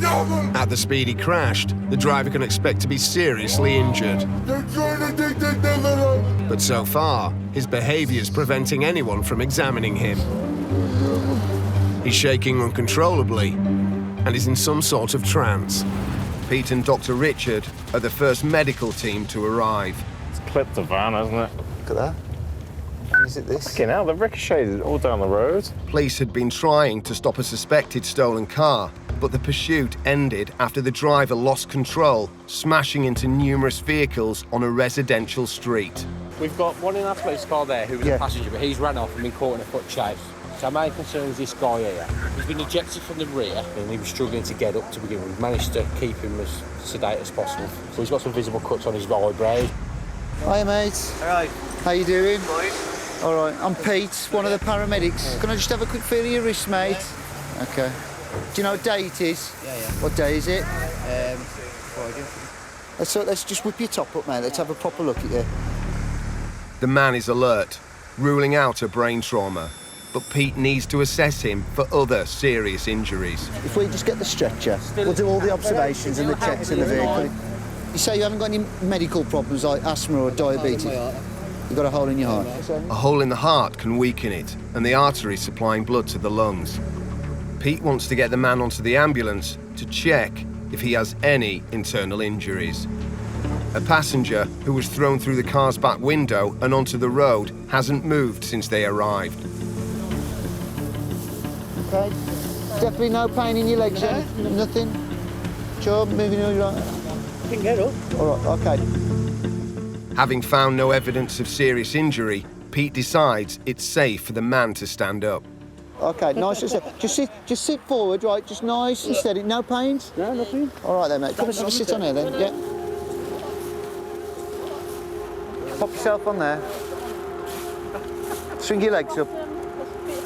At the speed he crashed, the driver can expect to be seriously injured. But so far, his behaviour is preventing anyone from examining him. He's shaking uncontrollably and is in some sort of trance. Pete and Dr. Richard are the first medical team to arrive. It's clipped the van, hasn't it? Look at that. Is it this? Fucking hell, they've ricocheted all down the road. Police had been trying to stop a suspected stolen car, but the pursuit ended after the driver lost control, smashing into numerous vehicles on a residential street. We've got one in our police car there who was a passenger, but he's ran off and been caught in a foot chase. So our main concern is this guy here. He's been ejected from the rear and he was struggling to get up to begin with. We've managed to keep him as sedate as possible. So he's got some visible cuts on his eyebrows. Hi, mate. All right. How you doing? Fine. All right, I'm Pete, one of the paramedics. Can I just have a quick feel of your wrist, mate? Okay. Do you know what day it is? Yeah. What day is it? Friday. Let's just whip your top up, mate. Let's have a proper look at you. The man is alert, ruling out a brain trauma, but Pete needs to assess him for other serious injuries. If we just get the stretcher, we'll do all the observations and the checks in the vehicle. You say you haven't got any medical problems like asthma or diabetes? You've got a hole in your heart? A hole in the heart can weaken it, and the artery supplying blood to the lungs. Pete wants to get the man onto the ambulance to check if he has any internal injuries. A passenger who was thrown through the car's back window and onto the road hasn't moved since they arrived. Okay. Definitely no pain in your legs, yeah? Nothing? Sure, moving all right? You can get up. All right, okay. Having found no evidence of serious injury, Pete decides it's safe for the man to stand up. Okay, nice and steady. Just sit forward, right? Just nice and steady. No pains? No, nothing. All right then, mate. Come and sit on here then, yeah? Pop yourself on there. Swing your legs up.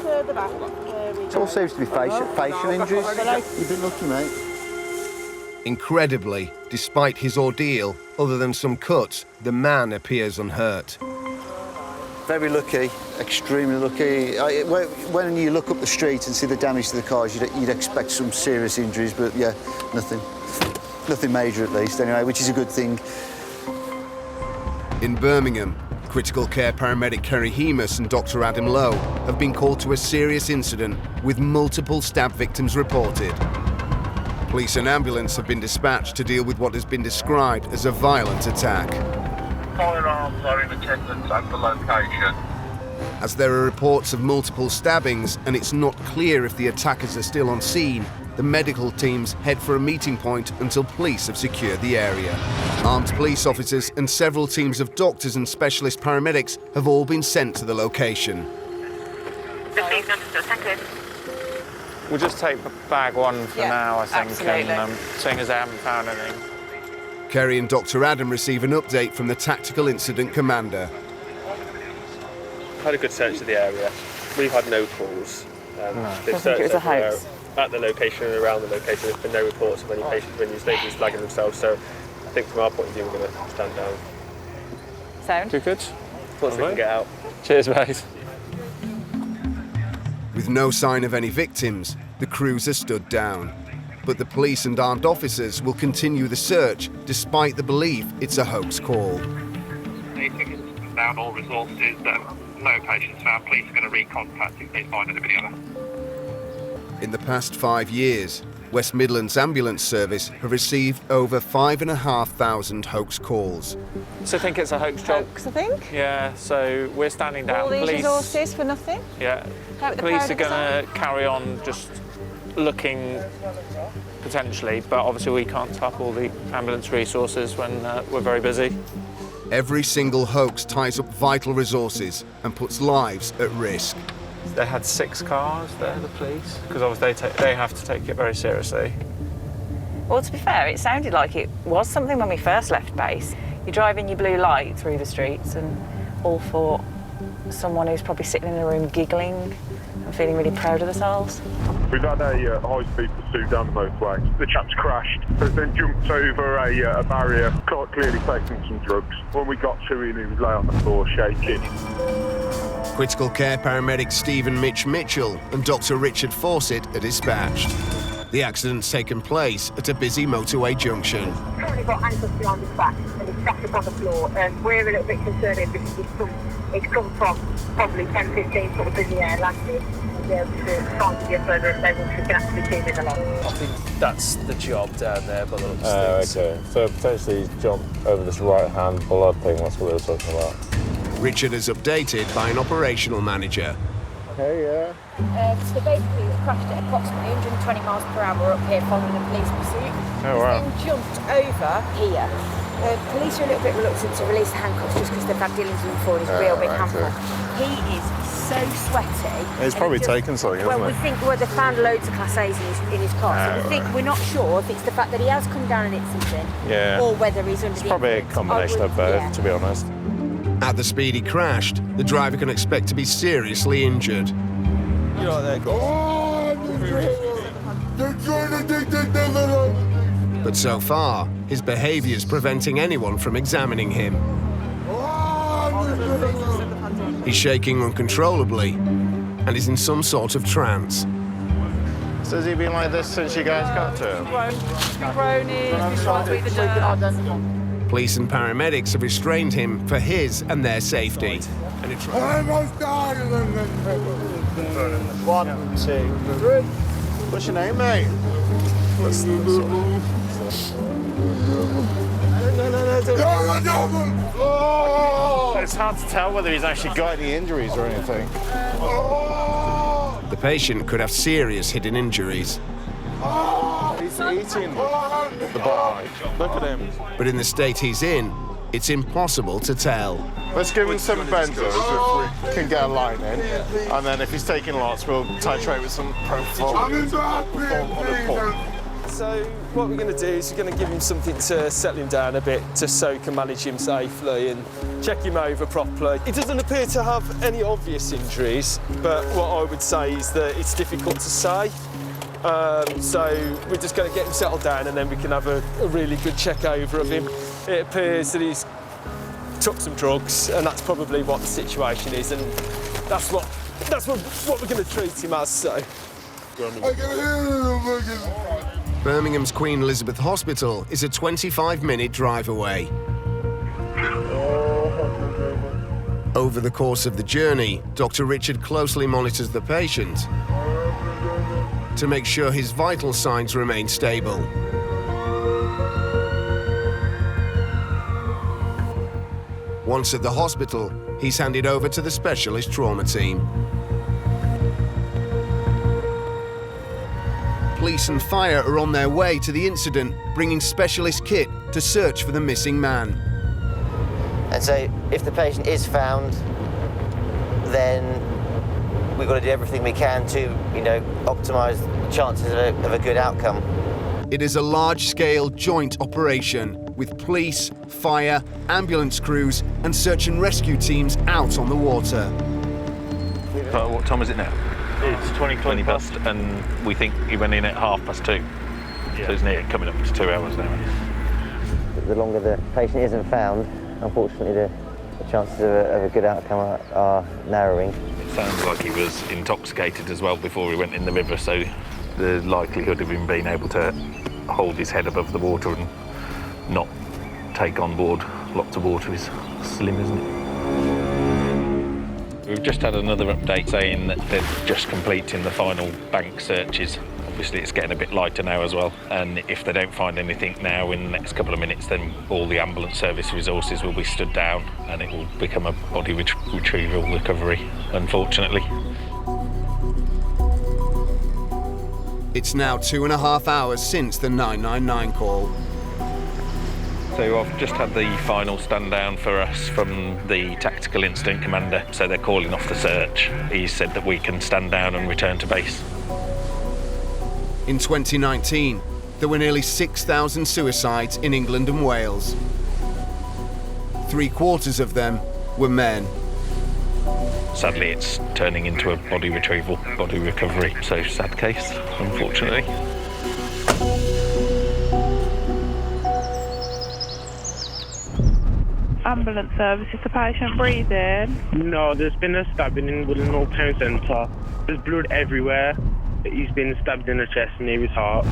Further back. It all seems to be facial injuries. You've been lucky, mate. Incredibly, despite his ordeal, other than some cuts, the man appears unhurt. Very lucky, extremely lucky. When you look up the street and see the damage to the cars, you'd expect some serious injuries, but yeah, nothing. Nothing major at least, anyway, which is a good thing. In Birmingham, critical care paramedic Kerry Hemus and Dr. Adam Lowe have been called to a serious incident with multiple stab victims reported. Police and ambulance have been dispatched to deal with what has been described as a violent attack. Firearms are in attendance at the location. As there are reports of multiple stabbings and it's not clear if the attackers are still on scene, the medical teams head for a meeting point until police have secured the area. Armed police officers and several teams of doctors and specialist paramedics have all been sent to the location. We'll just take bag one for now, I think, absolutely. and seeing as I haven't found anything. Kerry and Dr. Adam receive an update from the Tactical Incident Commander. Had a good search of the area. We've had no calls. They've searched it was a hoax. at the location and around the location. There's been no reports of any patients or any nobody's flagging themselves. So I think from our point of view, we're going to stand down. Sound? Good. Once we can get out. Cheers, mate. With no sign of any victims, the crews are stood down. But the police and armed officers will continue the search despite the belief it's a hoax call. They took down all resources. No patients found. Police are going to recontact if they find anybody else. In the past 5 years, West Midlands Ambulance Service have received over 5,500 hoax calls. So I think it's a hoax job. Hoax, I think. Yeah, so we're standing down. All these Police, resources for nothing. yeah, Like the police are paramedics going to carry on just looking potentially, but obviously we can't tap all the ambulance resources when we're very busy. Every single hoax ties up vital resources and puts lives at risk. They had 6 cars there, the police, because obviously they have to take it very seriously. Well, to be fair, it sounded like it was something when we first left base. You're driving your blue light through the streets and all for someone who's probably sitting in a room giggling and feeling really proud of themselves. We've had a high-speed pursuit down the motorway. The chap's crashed, but then jumped over a barrier, clearly taking some drugs. When we got to him, he was lay on the floor shaking. Critical care paramedic Stephen Mitch Mitchell and Dr. Richard Fawcett are dispatched. The accident's taken place at a busy motorway junction. Currently got handcuffs behind his back and he's sat up on the floor. We're a little bit concerned because it's come from probably 10, 15 sort of in the air, landed. Be able to try and get further and then we can actually see him along. I think that's the job down there by the looks of things. Okay. So potentially he's jumped over this right-hand blood thing, that's what they were talking about. Richard is updated by an operational manager. Hey, yeah. So basically it crashed at approximately 120 miles per hour up here following a police pursuit. Oh, wow. He's then jumped over here. Police are a little bit reluctant to release the handcuffs just because they've had dealings with him before and he's a real big handful. He is so sweaty. He's probably taken something, well, hasn't he? they've found loads of Class A's in his car, so we're not sure if it's the fact that he has come down and hit something, or whether he's under the Probably a influence. combination of both, to be honest. At the speed he crashed, the driver can expect to be seriously injured. You're right there, But so far, his behaviour is preventing anyone from examining him. He's shaking uncontrollably and is in some sort of trance. So has he been like this since you guys got to him? Police and paramedics have restrained him for his and their safety. And it's... 1, 2, 3. What's your name, mate? It's hard to tell whether he's actually got any injuries or anything. The patient could have serious hidden injuries. He's eating the body. Look at him. But in the state he's in, it's impossible to tell. Let's give him some benzos if we can get a line in. And then if he's taking lots, we'll titrate with some propofol. So what we're going to do is we're going to give him something to settle him down a bit, just so we can manage him safely and check him over properly. He doesn't appear to have any obvious injuries, but what I would say is that it's difficult to say. So we're just going to get him settled down and then we can have a really good check over of him. It appears that he's took some drugs and that's probably what the situation is, and that's what we're going to treat him as. So. Birmingham's Queen Elizabeth Hospital is a 25-minute drive away. Over the course of the journey, Dr. Richard closely monitors the patient to make sure his vital signs remain stable. Once at the hospital, he's handed over to the specialist trauma team. Police and fire are on their way to the incident, bringing specialist kit to search for the missing man. And so if the patient is found, then we've got to do everything we can to, optimise the chances of a good outcome. It is a large-scale joint operation with police, fire, ambulance crews and search and rescue teams out on the water. What time is it now? It's 20 past, and we think he went in at 2:30. So it's near coming up to 2 hours now. The longer the patient isn't found, unfortunately the chances of a good outcome are narrowing. It sounds like he was intoxicated as well before he went in the river, so the likelihood of him being able to hold his head above the water and not take on board lots of water is slim, isn't it? We've just had another update saying that they're just completing the final bank searches. Obviously it's getting a bit lighter now as well, and if they don't find anything now in the next couple of minutes, then all the ambulance service resources will be stood down and it will become a body retrieval recovery, unfortunately. It's now 2.5 hours since the 999 call. So I've just had the final stand down for us from the tactical incident commander, so they're calling off the search. He said that we can stand down and return to base. In 2019, there were nearly 6,000 suicides in England and Wales. 3/4 of them were men. Sadly, it's turning into a body retrieval, body recovery, so sad case, unfortunately. Ambulance service, is the patient breathing? No, there's been a stabbing in Willenhall Town Centre. There's blood everywhere. He's been stabbed in the chest near his heart.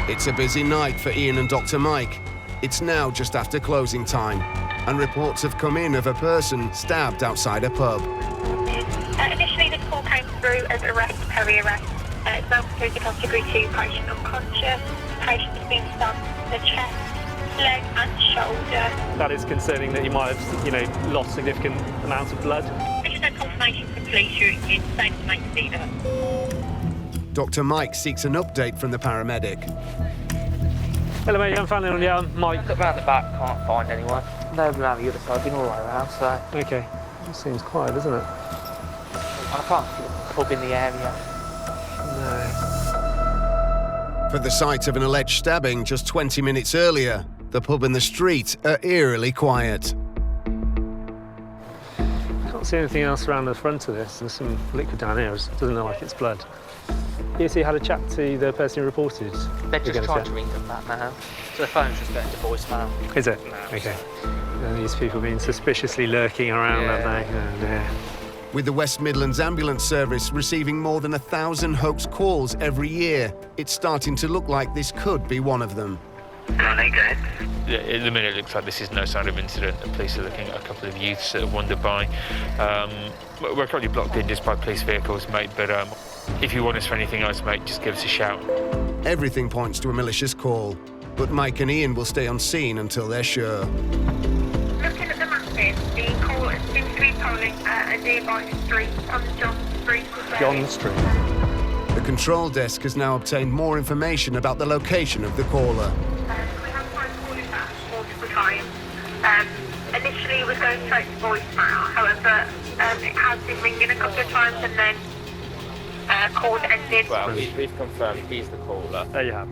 It's a busy night for Ian and Dr. Mike. It's now just after closing time, and reports have come in of a person stabbed outside a pub. Initially, this call came through as arrest, peri-arrest. It's now concluded category 2, patient unconscious. Patient has been stabbed in the chest, leg and shoulder. That is concerning that he might have, lost significant amounts of blood. This is a confirmation from police. You're safe to make the either. Dr. Mike seeks an update from the paramedic. Hello mate, you haven't found anyone yet? I'm Mike. Look round the back, can't find anyone. No around the other side, been all the way around, so... Okay. It seems quiet, doesn't it? I can't see a pub in the area. No. For the site of an alleged stabbing just 20 minutes earlier, the pub and the street are eerily quiet. Can't see anything else around the front of this. There's some liquid down here. It doesn't look like it's blood. You see, had a chat to the person who reported. They're just trying to ring them back now. So the phone's just going to voicemail. Is it? No. Okay. These people being suspiciously lurking around, have they? Oh, dear. With the West Midlands Ambulance Service receiving more than 1,000 hoax calls every year, it's starting to look like this could be one of them. Yeah, at the minute it looks like this is no sign of incident. The police are looking at a couple of youths that have wandered by. We're currently blocked in just by police vehicles, mate, but if you want us for anything else, mate, just give us a shout. Everything points to a malicious call, but Mike and Ian will stay on scene until they're sure. Looking at the mapping, the call seems to be polling a nearby street on John Street. John Street. The control desk has now obtained more information about the location of the caller. We have tried calling back multiple times. Initially, it was going straight to voicemail. However, it has been ringing a couple of times and then calls ended. Well, we've confirmed he's the caller. Oh, you have?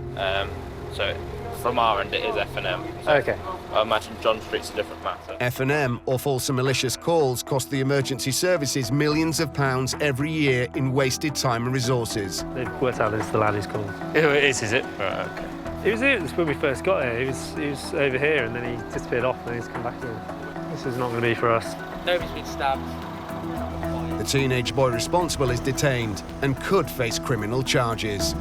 So from our end, it is F&M. So Okay. I imagine John Street's a different matter. F&M, or false and malicious calls, cost the emergency services millions of pounds every year in wasted time and resources. They've worked out it's the lad who's called. It is it? Right, okay. He was here when we first got here. He was over here and then he disappeared off and he's come back here. This is not going to be for us. Nobody's been stabbed. The teenage boy responsible is detained and could face criminal charges.